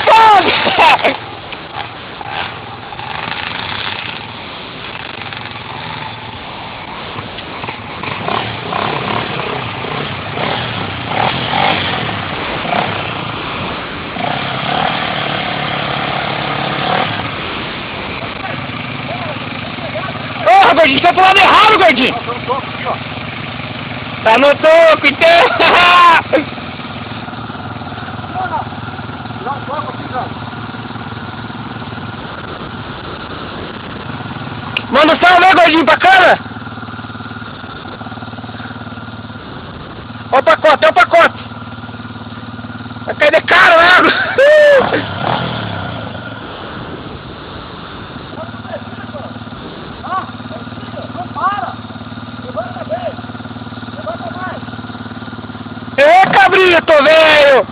sangue! Ô, gordinho, você tá pro lado errado, gordinho! Tá no toco, então! Manda um salve aí, gordinho, pra câmera! Ó o pacote, ó o pacote! Vai cair de cara, né? Ê, cabrito, velho!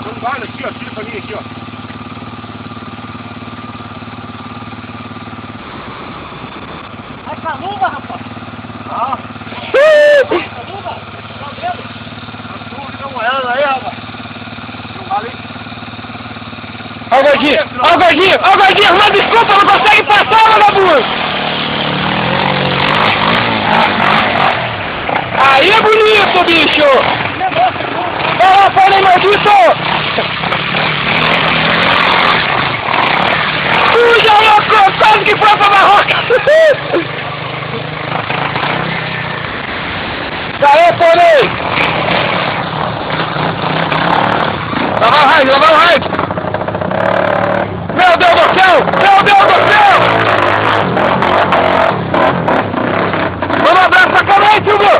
Não guarda aqui, ó, tira pra mim aqui, ó. Vai com a luva, rapaz! Ah! Com a luva? Tá vendo? A dúvida não era aí, rapaz. Não vale. Ó o gordinho, ó o gordinho, ó o gordinho, arruma desculpa, não consegue passar, vagabundo! Aí é bonito, bicho! Vai lá, fala aí, maldito! Puxa, louco! Quase que foi pra barroca! Aê, porém! Lá vai o raio, lá vai o raio! Meu Deus do céu! Meu Deus do céu! Manda um abraço pra corrente, Hugo!